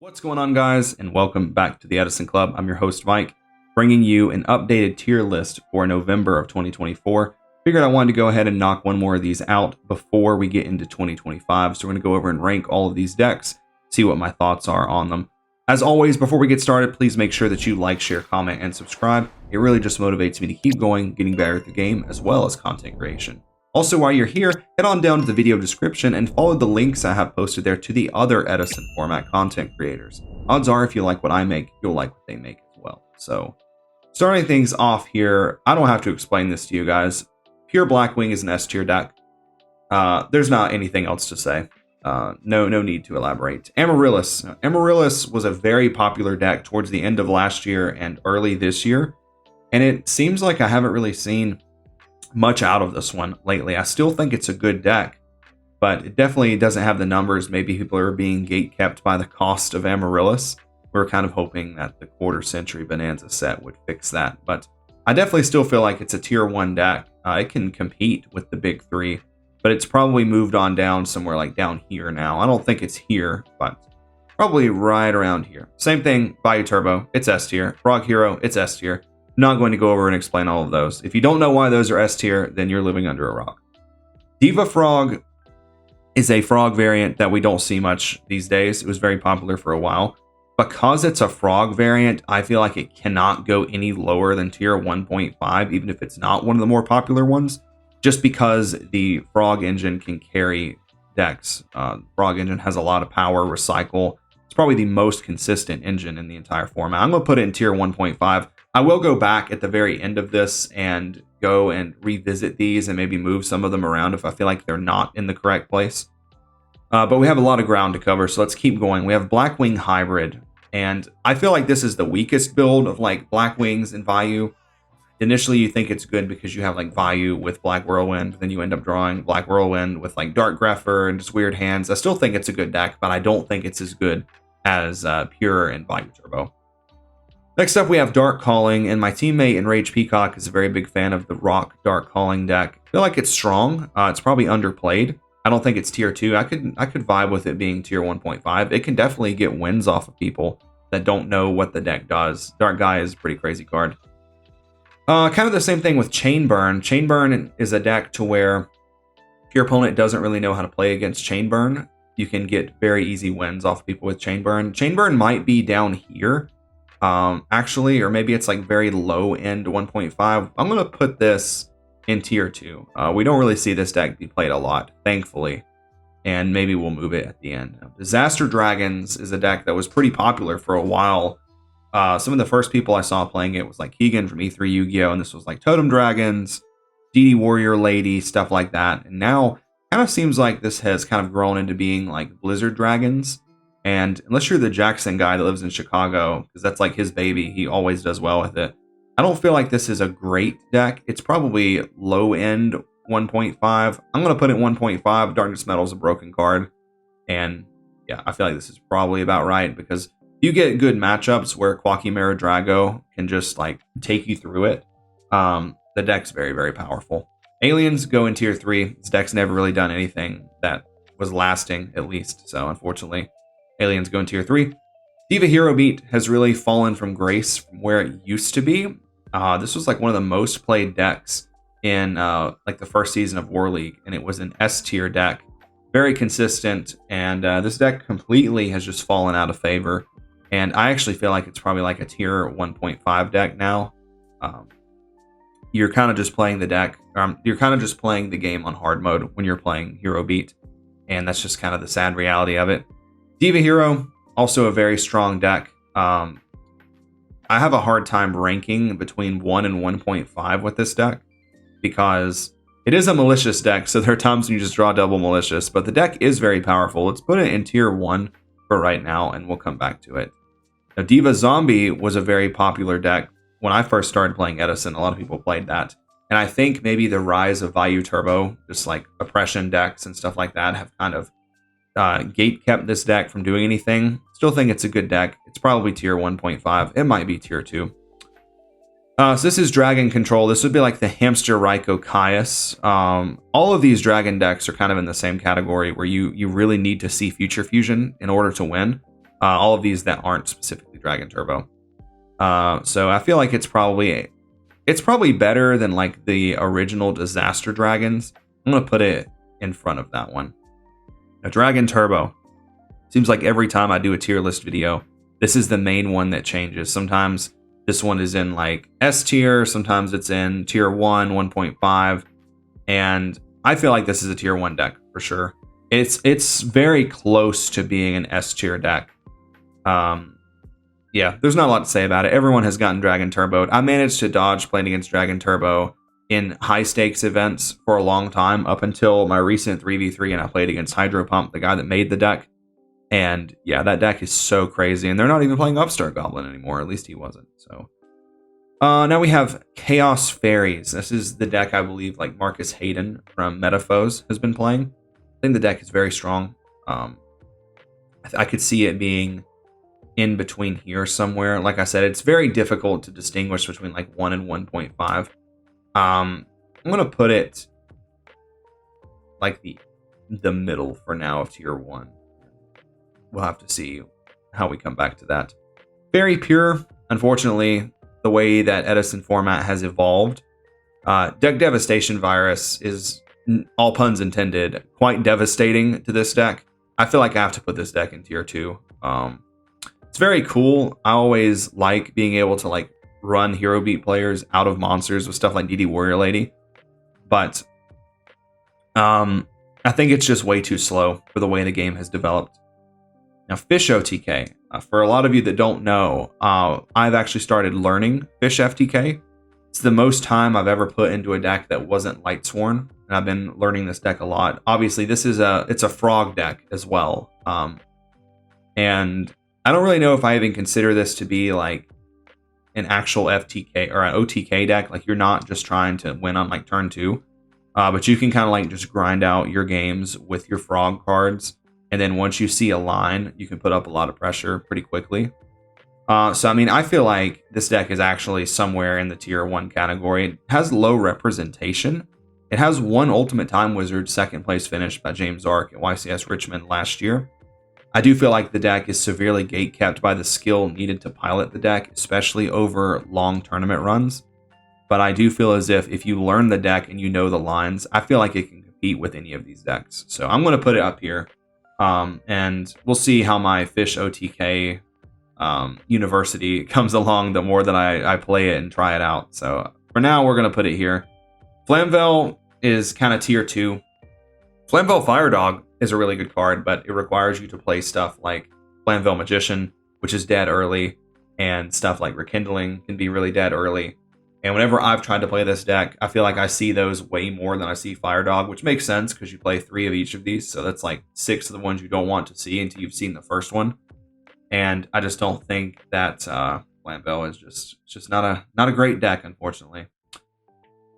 What's going on, guys, and welcome back to the Edison Club. I'm your host, Mike, bringing you an updated tier list for November of 2024. Figured I wanted to go ahead and knock one more of these out before we get into 2025. So we're going to go over and rank all of these decks, see what my thoughts are on them. As always, before we get started, please make sure that you like, share, comment, and subscribe. It really just motivates me to keep going, getting better at the game, as well as content creation. Also, while you're here, head on down to the video description and follow the links I have posted there to the other Edison format content creators. Odds are, if you like what I make, you'll like what they make as well. So, starting things off here, I don't have to explain this to you guys. Pure Blackwing is an S tier deck. There's not anything else to say. No need to elaborate. Amaryllis. Amaryllis was a very popular deck towards the end of last year and early this year. And it seems like I haven't really seen much out of this one lately. I still think it's a good deck, but it definitely doesn't have the numbers. Maybe people are being gatekept by the cost of Amaryllis. We're kind of hoping that the quarter century Bonanza set would fix that, but I definitely still feel like it's a tier 1 deck. It can compete with the big three, but it's probably moved on down somewhere like down here now. I don't think it's here, but probably right around here. Same thing, Bayou Turbo, it's S tier. Frog Hero, it's S tier. Not going to go over and explain all of those. If you don't know why those are S tier, then you're living under a rock. Diva Frog is a frog variant that we don't see much these days. It was very popular for a while. Because it's a frog variant, I feel like it cannot go any lower than tier 1.5, even if it's not one of the more popular ones, just because the frog engine can carry decks. Frog engine has a lot of power, recycle. It's probably the most consistent engine in the entire format. I'm going to put it in tier 1.5. I will go back at the very end of this and go and revisit these and maybe move some of them around if I feel like they're not in the correct place. But we have a lot of ground to cover, so let's keep going. We have Blackwing Hybrid, and I feel like this is the weakest build of like Blackwings and Vayu. Initially, you think it's good because you have like Vayu with Black Whirlwind, then you end up drawing Black Whirlwind with like Dark Grepher and just weird hands. I still think it's a good deck, but I don't think it's as good as Pure and Bayou Turbo. Next up, we have Dark Calling, and my teammate Enraged Peacock is a very big fan of the Rock Dark Calling deck. I feel like it's strong. It's probably underplayed. I don't think it's tier 2. I could vibe with it being tier 1.5. It can definitely get wins off of people that don't know what the deck does. Dark Guy is a pretty crazy card. Kind of the same thing with Chain Burn. Chain Burn is a deck to where if your opponent doesn't really know how to play against Chain Burn, you can get very easy wins off people with Chain Burn. Chain Burn might be down here. Actually, or maybe it's like very low end 1.5. I'm going to put this in tier 2. We don't really see this deck be played a lot, thankfully, and maybe we'll move it at the end. Disaster Dragons is a deck that was pretty popular for a while. Some of the first people I saw playing it was like Keegan from E3 Yu-Gi-Oh! And this was like Totem Dragons, DD Warrior Lady, stuff like that. And now kind of seems like this has kind of grown into being like Blizzard Dragons. And unless you're the Jackson guy that lives in Chicago, because that's like his baby, he always does well with it. I don't feel like this is a great deck. It's probably low end 1.5. I'm going to put it 1.5. Darkness Metal is a broken card. And yeah, I feel like this is probably about right, because you get good matchups where Quackimera Drago can just like take you through it. The deck's very, very powerful. Aliens go in tier 3. This deck's never really done anything that was lasting, at least. So unfortunately, Aliens go in tier 3. Diva Hero Beat has really fallen from grace from where it used to be. This was like one of the most played decks in like the first season of War League, and it was an S tier deck. Very consistent, and this deck completely has just fallen out of favor. And I actually feel like it's probably like a tier 1.5 deck now. You're kind of just playing the deck. You're kind of just playing the game on hard mode when you're playing Hero Beat, and that's just kind of the sad reality of it. Diva Hero, also a very strong deck. I have a hard time ranking between 1 and 1.5 with this deck because it is a malicious deck, so there are times when you just draw double malicious, but the deck is very powerful. Let's put it in tier 1 for right now, and we'll come back to it. Now, Diva Zombie was a very popular deck when I first started playing Edison. A lot of people played that, and I think maybe the rise of Vayu Turbo, just like oppression decks and stuff like that, have kind of gate kept this deck from doing anything. Still think it's a good deck. It's probably tier 1.5. It might be tier 2. So this is Dragon Control. This would be like the Hamster Raikou Caius. All of these dragon decks are kind of in the same category where you really need to see Future Fusion in order to win. all of these that aren't specifically Dragon Turbo. So I feel like it's probably better than like the original Disaster Dragons. I'm gonna put it in front of that one. Now, Dragon Turbo. Seems like every time I do a tier list video, this is the main one that changes. Sometimes this one is in like S tier, sometimes it's in tier 1, 1.5, and I feel like this is a tier 1 deck for sure. It's very close to being an S tier deck. Yeah, there's not a lot to say about it. Everyone has gotten Dragon Turboed. I managed to dodge playing against Dragon Turbo in high stakes events for a long time, up until my recent 3v3, and I played against Hydro Pump, the guy that made the deck. And yeah, that deck is so crazy, and they're not even playing Upstart Goblin anymore. At least he wasn't. So now we have Chaos Fairies. This is the deck I believe like Marcus Hayden from Metaphos has been playing. I think the deck is very strong. I could see it being in between here somewhere. Like I said, it's very difficult to distinguish between like 1 and 1.5. I'm gonna put it like the middle for now of tier 1. We'll have to see how we come back to that. Very pure. Unfortunately, the way that Edison format has evolved, Deck Devastation Virus is, all puns intended, quite devastating to this deck. I feel like I have to put this deck in tier 2. It's very cool. I always like being able to like run hero beat players out of monsters with stuff like DD Warrior Lady, but I think it's just way too slow for the way the game has developed. Now, Fish OTK. For a lot of you that don't know, I've actually started learning Fish FTK. It's the most time I've ever put into a deck that wasn't Lightsworn, and I've been learning this deck a lot. Obviously, it's a frog deck as well, and I don't really know if I even consider this to be like an actual FTK or an OTK deck. Like, you're not just trying to win on like turn 2, but you can kind of like just grind out your games with your frog cards. And then once you see a line, you can put up a lot of pressure pretty quickly. So, I mean, I feel like this deck is actually somewhere in the tier 1 category. It has low representation. It has one Ultimate Time Wizard second place finish by James Ark at YCS Richmond last year. I do feel like the deck is severely gatekept by the skill needed to pilot the deck, especially over long tournament runs. But I do feel as if you learn the deck and you know the lines, I feel like it can compete with any of these decks. So I'm going to put it up here. And we'll see how my Fish OTK University comes along the more that I play it and try it out. So for now, we're going to put it here. Flamvel is kind of tier 2. Flamvel Fire Dog is a really good card, but it requires you to play stuff like Flamvel Magician, which is dead early, and stuff like Rekindling can be really dead early. And whenever I've tried to play this deck, I feel like I see those way more than I see Fire Dog, which makes sense because you play 3 of each of these. So that's like 6 of the ones you don't want to see until you've seen the first one. And I just don't think that Flamvel is just not a great deck, unfortunately.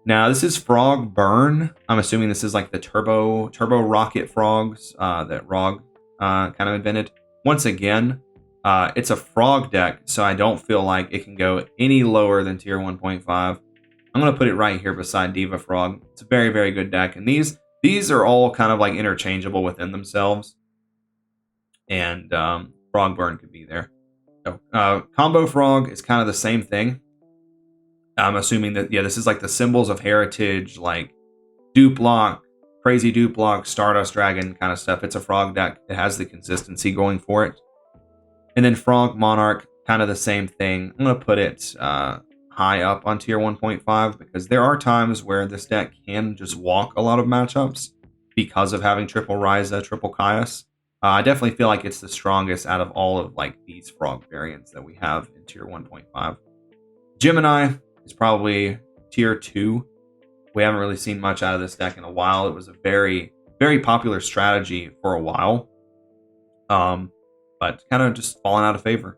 Now, this is Frog Burn. I'm assuming this is like the turbo rocket frogs that Rog kind of invented. Once again, it's a frog deck, so I don't feel like it can go any lower than tier 1.5. I'm going to put it right here beside Diva Frog. It's a very, very good deck, and these are all kind of like interchangeable within themselves. And Frog Burn could be there. So, Combo Frog is kind of the same thing. I'm assuming that, yeah, this is like the Symbols of Heritage, like Duplock, Crazy Duplock, Stardust Dragon kind of stuff. It's a frog deck. It has the consistency going for it. And then Frog Monarch, kind of the same thing. I'm going to put it high up on tier 1.5 because there are times where this deck can just walk a lot of matchups because of having triple Ryza, triple Caius. I definitely feel like it's the strongest out of all of like these frog variants that we have in tier 1.5. Gemini is probably tier 2. We haven't really seen much out of this deck in a while. It was a very, very popular strategy for a while. But kind of just fallen out of favor.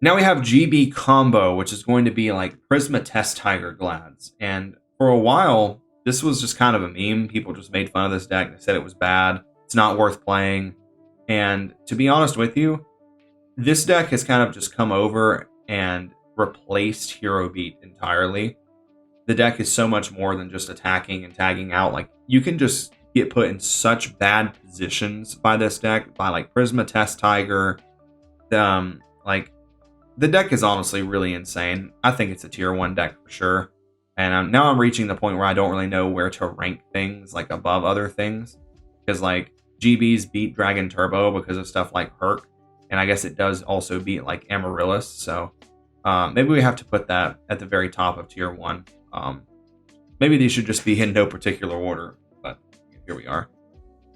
Now we have GB Combo, which is going to be like Prisma Test Tiger Glads. And for a while, this was just kind of a meme. People just made fun of this deck. They said it was bad. It's not worth playing. And to be honest with you, this deck has kind of just come over and replaced Hero Beat entirely. The deck is so much more than just attacking and tagging out. Like, you can just get put in such bad positions by this deck, by like Prisma Test Tiger, Like, the deck is honestly really insane. I think it's a tier 1 deck for sure. And now I'm reaching the point where I don't really know where to rank things like above other things. Because like GBs beat Dragon Turbo because of stuff like Herc. And I guess it does also beat like Amaryllis. So maybe we have to put that at the very top of tier 1. Maybe these should just be in no particular order. But here we are.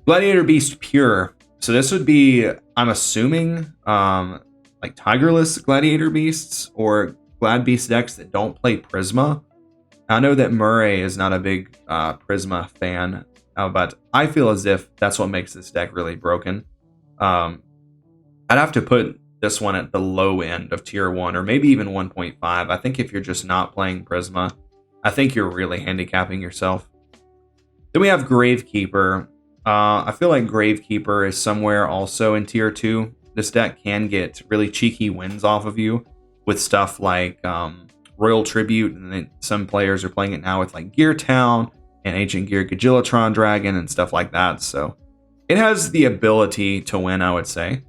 Gladiator Beast Pure. So this would be, I'm assuming, like Tigerless Gladiator Beasts or Glad Beast decks that don't play Prisma. I know that Murray is not a big Prisma fan, but I feel as if that's what makes this deck really broken. I'd have to put this one at the low end of tier 1 or maybe even 1.5. I think if you're just not playing Prisma, I think you're really handicapping yourself. Then we have Gravekeeper. I feel like Gravekeeper is somewhere also in tier 2. This deck can get really cheeky wins off of you with stuff like Royal Tribute, and then some players are playing it now with like Gear Town and Ancient Gear Gajillatron Dragon and stuff like that. So it has the ability to win, I would say.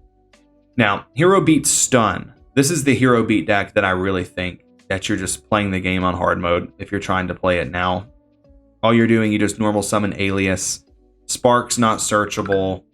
Now, Hero Beat Stun. This is the Hero Beat deck that I really think that you're just playing the game on hard mode if you're trying to play it now. All you're doing, you just normal summon Alias. Spark's not searchable.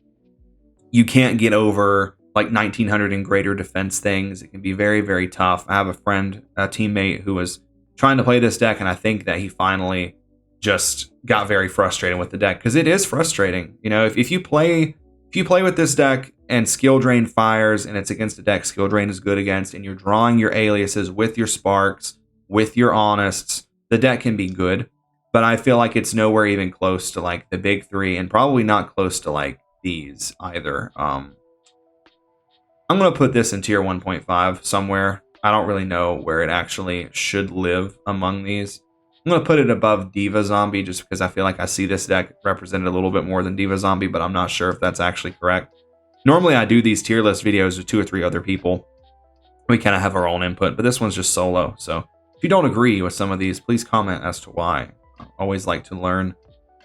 You can't get over like 1900 and greater defense things. It can be very, very tough. I have a friend, a teammate, who was trying to play this deck, and I think that he finally just got very frustrated with the deck because it is frustrating. You know, if you play with this deck and Skill Drain fires and it's against a deck Skill Drain is good against, and you're drawing your Aliases with your Sparks, with your Honests, the deck can be good. But I feel like it's nowhere even close to like the big three, and probably not close to like these either. I'm going to put this in tier 1.5 somewhere. I don't really know where it actually should live among these. I'm going to put it above Diva Zombie just because I feel like I see this deck represented a little bit more than Diva Zombie, but I'm not sure if that's actually correct. Normally I do these tier list videos with 2 or 3 other people. We kind of have our own input, but this one's just solo. So if you don't agree with some of these, please comment as to why. I always like to learn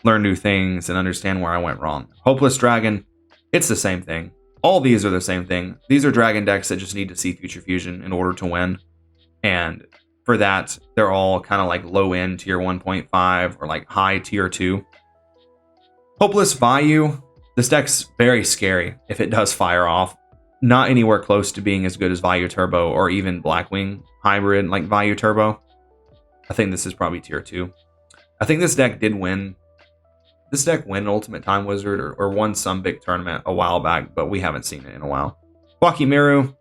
new things and understand where I went wrong. Hopeless Dragon, it's the same thing. All these are the same thing. These are dragon decks that just need to see Future Fusion in order to win. And for that, they're all kind of like low end tier 1.5 or like high tier 2. Hopeless Vayu. This deck's very scary if it does fire off. Not anywhere close to being as good as Vayu Turbo or even Blackwing hybrid like Vayu Turbo. I think this is probably tier 2. I think this deck did win. This deck won Ultimate Time Wizard or won some big tournament a while back, but we haven't seen it in a while. Quackimiru,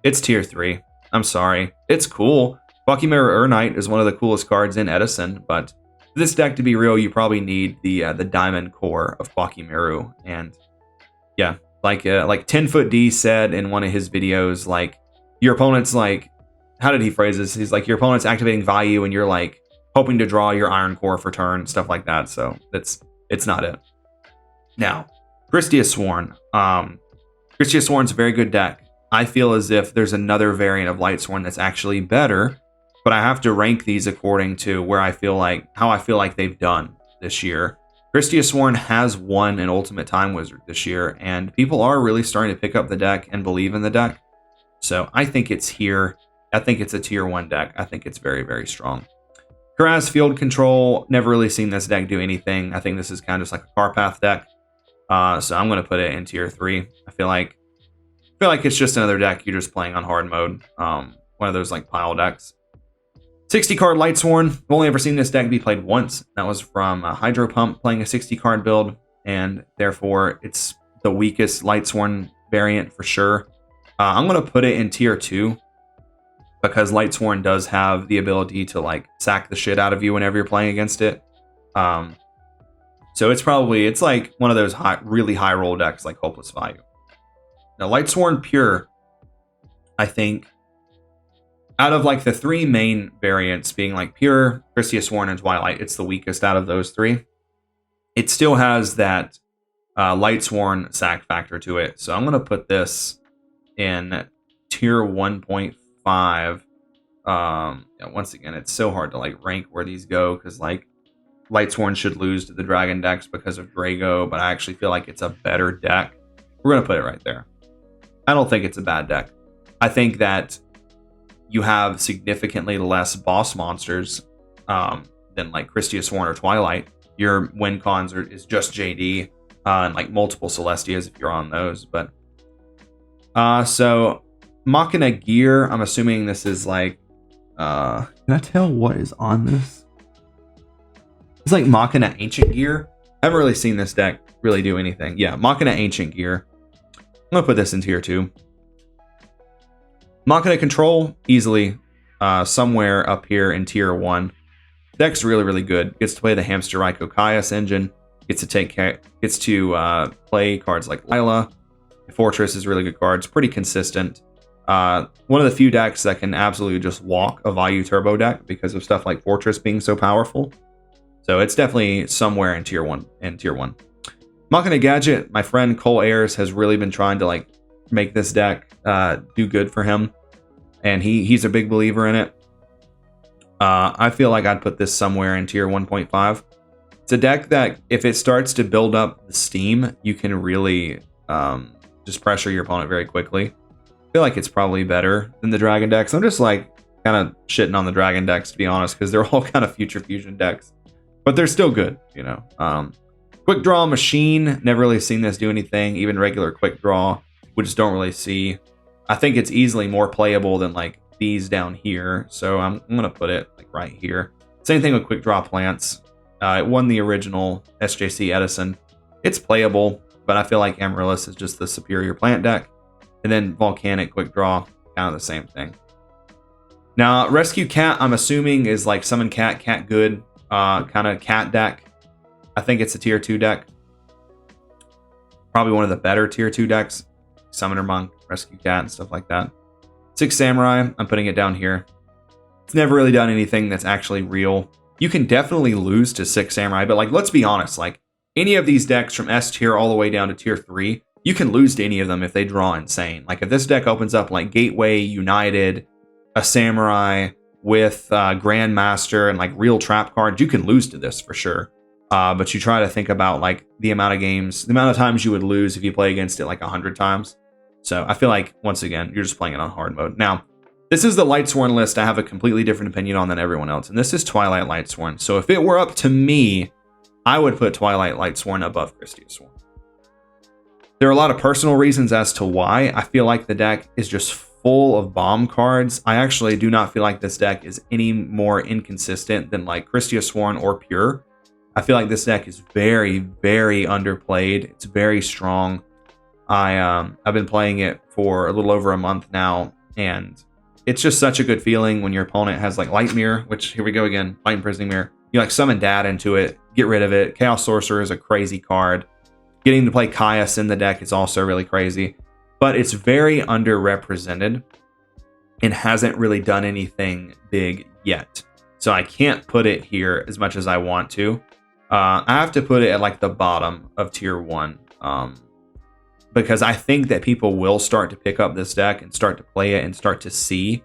it's tier 3. I'm sorry. It's cool. Quackimiru Ur-Knight is one of the coolest cards in Edison, but for this deck to be real, you probably need the Diamond Core of Quackimiru. And yeah, like 10-Foot D said in one of his videos, like your opponent's like, how did he phrase this? He's like, your opponent's activating Vayu and you're like hoping to draw your Iron Core for turn, stuff like that. So it's not it. Now, Christia Sworn. Christia Sworn's a very good deck. I feel as if there's another variant of Light Sworn that's actually better, but I have to rank these according to how I feel like they've done this year. Christia Sworn has won an Ultimate Time Wizard this year, and people are really starting to pick up the deck and believe in the deck. So I think it's here. I think it's a tier 1 deck. I think it's very, very strong. Karaz Field Control, never really seen this deck do anything. I think this is kind of just like a Carpath deck. So I'm going to put it in tier 3. I feel like it's just another deck you're just playing on hard mode. One of those like pile decks. 60 card Light Sworn. I've only ever seen this deck be played once. That was from Hydro Pump playing a 60 card build, and therefore it's the weakest Light Sworn variant for sure. I'm going to put it in tier 2. Because Light Sworn does have the ability to like sack the shit out of you whenever you're playing against it. So it's like one of those really high roll decks like Hopeless Vayu. Now Light Sworn Pure, I think out of like the 3 main variants being like Pure, Christia Sworn, and Twilight, it's the weakest out of those 3. It still has that Light Sworn sack factor to it. So I'm going to put this in tier 1.5. Once again, it's so hard to like rank where these go because like Light Sworn should lose to the Dragon decks because of Drago, but I actually feel like it's a better deck. We're gonna put it right there. I don't think it's a bad deck. I think that you have significantly less boss monsters than like Christius Sworn or Twilight. Your win cons is just JD and like multiple Celestias if you're on those. But so Machina gear, I'm assuming this is like can I tell what is on this? It's like Machina Ancient Gear. I haven't really seen this deck really do anything. Yeah, Machina Ancient Gear. I'm gonna put this in tier 2. Machina Control, easily somewhere up here in tier 1. Deck's really, really good. Gets to play the Hamster Raikou Caius engine. Gets to play cards like Lila. Fortress is really good cards. Pretty consistent. One of the few decks that can absolutely just walk a Vayu Turbo deck because of stuff like Fortress being so powerful. So it's definitely somewhere in tier 1. Machina Gadget, my friend Cole Ayers has really been trying to like make this deck do good for him, and he's a big believer in it. I feel like I'd put this somewhere in tier 1.5. It's a deck that if it starts to build up the steam, you can really just pressure your opponent very quickly. I feel like it's probably better than the Dragon decks. I'm just like kind of shitting on the Dragon decks, to be honest, because they're all kind of Future Fusion decks, but they're still good, you know. Quick Draw Machine, never really seen this do anything. Even regular Quick Draw, we just don't really see. I think it's easily more playable than like these down here, so I'm gonna put it like right here. Same thing with Quick Draw Plants. It won the original SJC Edison. It's playable, but I feel like Amaryllis is just the superior plant deck. And then Volcanic Quick Draw, kind of the same thing. Now, Rescue Cat, I'm assuming is like Summon Cat, Cat Good, kind of cat deck. I think it's a tier 2 deck. Probably one of the better tier 2 decks. Summoner Monk, Rescue Cat, and stuff like that. Six Samurai, I'm putting it down here. It's never really done anything that's actually real. You can definitely lose to Six Samurai, but like, let's be honest, like any of these decks from S tier all the way down to tier 3, you can lose to any of them if they draw insane. Like if this deck opens up like Gateway, United, a Samurai with Grandmaster and like real trap cards, you can lose to this for sure. But you try to think about like the amount of times you would lose if you play against it like 100 times. So I feel like, once again, you're just playing it on hard mode. Now, this is the Lightsworn list I have a completely different opinion on than everyone else. And this is Twilight Lightsworn. So if it were up to me, I would put Twilight Lightsworn above Christius Sworn. There are a lot of personal reasons as to why. I feel like the deck is just full of bomb cards. I actually do not feel like this deck is any more inconsistent than like Christius Sworn or Pure. I feel like this deck is very, very underplayed. It's very strong. I've been playing it for a little over a month now, and it's just such a good feeling when your opponent has like Light Mirror, which, here we go again, Light Imprisoning Mirror. You like summon Dad into it, get rid of it. Chaos Sorcerer is a crazy card. Getting to play Caius in the deck is also really crazy, but it's very underrepresented and hasn't really done anything big yet. So I can't put it here as much as I want to. I have to put it at like the bottom of tier 1. Because I think that people will start to pick up this deck and start to play it and start to see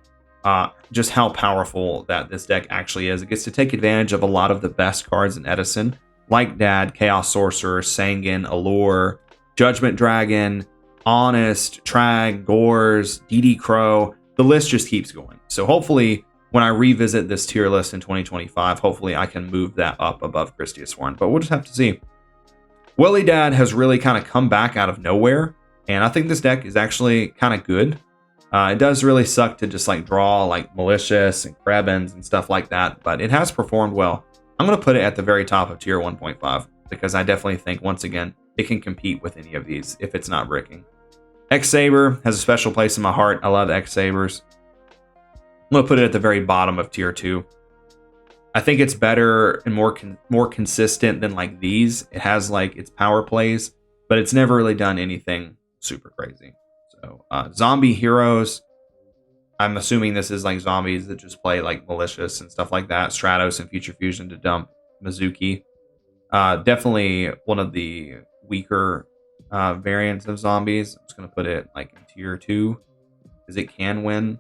just how powerful that this deck actually is. It gets to take advantage of a lot of the best cards in Edison, like Dad, Chaos Sorcerer, Sangan, Allure, Judgment Dragon, Honest, Trag, Gores, DD Crow. The list just keeps going. So hopefully, when I revisit this tier list in 2025, hopefully I can move that up above Christius Sworn. But we'll just have to see. Welly Dad has really kind of come back out of nowhere, and I think this deck is actually kind of good. It does really suck to just like draw like Malicious and Krebens and stuff like that, but it has performed well. I'm going to put it at the very top of tier 1.5 because I definitely think, once again, it can compete with any of these if it's not bricking. X-Saber has a special place in my heart. I love X-Sabers. I'm going to put it at the very bottom of tier 2. I think it's better and more consistent than like these. It has like its power plays, but it's never really done anything super crazy. So Zombie Heroes, I'm assuming this is like zombies that just play like Malicious and stuff like that. Stratos and Future Fusion to dump Mizuki. Definitely one of the weaker variants of zombies. I'm just going to put it like in tier 2 because it can win.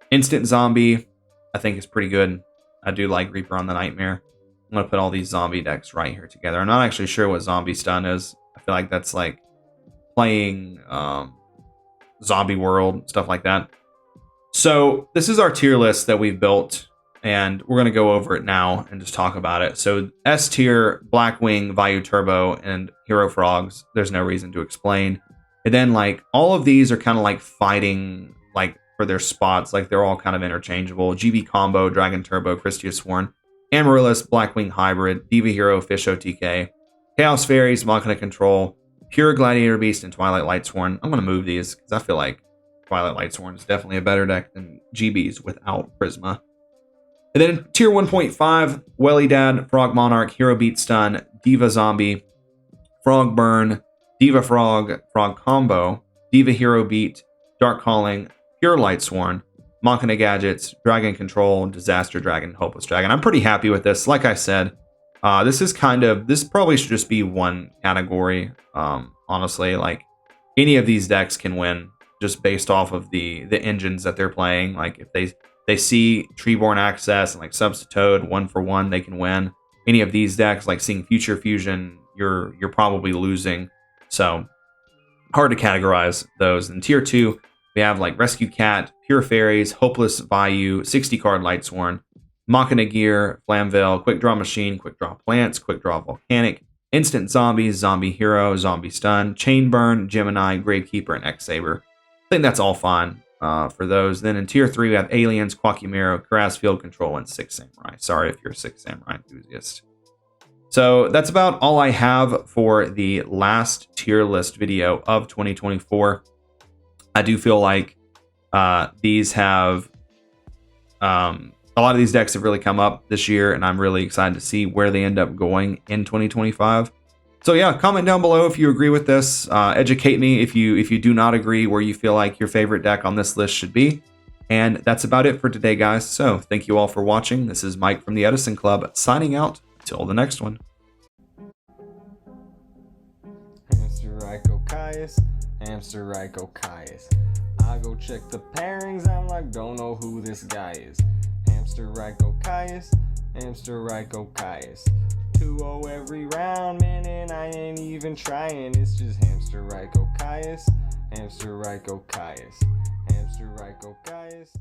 Instant Zombie, I think is pretty good. I do like Reaper on the Nightmare. I'm going to put all these zombie decks right here together. I'm not actually sure what Zombie Stun is. I feel like that's like playing zombie world, stuff like that. So this is our tier list that we've built, and we're going to go over it now and just talk about it. So S tier, Blackwing, Vayu Turbo, and Hero Frogs. There's no reason to explain. And then like all of these are kind of like fighting like for their spots. Like they're all kind of interchangeable. GB Combo, Dragon Turbo, Christia Sworn, Amaryllis, Blackwing Hybrid, Diva Hero, Fish OTK, Chaos Fairies, Machina Control, Pure Gladiator Beast, and Twilight Lightsworn. I'm going to move these because I feel like Twilight Lightsworn is definitely a better deck than GB's without Prisma. And then tier 1.5, Welly Dad, Frog Monarch, Hero Beat Stun, Diva Zombie, Frog Burn, Diva Frog, Frog Combo, Diva Hero Beat, Dark Calling, Pure Lightsworn, Machina Gadgets, Dragon Control, Disaster Dragon, Hopeless Dragon. I'm pretty happy with this. Like I said, this probably should just be one category. Honestly, like any of these decks can win just based off of the engines that they're playing. Like if they see Treeborn Access and like Substitute 1-for-1, they can win. Any of these decks, like seeing Future Fusion, you're probably losing. So hard to categorize those. In tier 2, we have like Rescue Cat, Pure Fairies, Hopeless Vayu, 60 card Lightsworn, Machina Gear, Flamvale, Quick Draw Machine, Quick Draw Plants, Quick Draw Volcanic, Instant Zombies, Zombie Hero, Zombie Stun, Chain Burn, Gemini, Gravekeeper, and X-Saber. I think that's all fine for those. Then in tier 3, we have Aliens, Quackimero, Karaz Field Control, and Six Samurai. Sorry if you're a Six Samurai enthusiast. So that's about all I have for the last tier list video of 2024. I do feel like these have a lot of these decks have really come up this year, and I'm really excited to see where they end up going in 2025. So yeah, comment down below if you agree with this. Educate me if you do not agree, where you feel like your favorite deck on this list should be. And that's about it for today, guys. So thank you all for watching. This is Mike from the Edison Club signing out. Till the next one. Hamster Ryko Caius, Hamster Ryko Caius. I go check the pairings, I'm like, don't know who this guy is. Hamster Ryko Caius, Hamster Ryko Caius. 2-0 every round, man, and I ain't even trying. It's just Hamster Ryko Caius, Hamster Ryko Caius, Hamster Ryko Caius.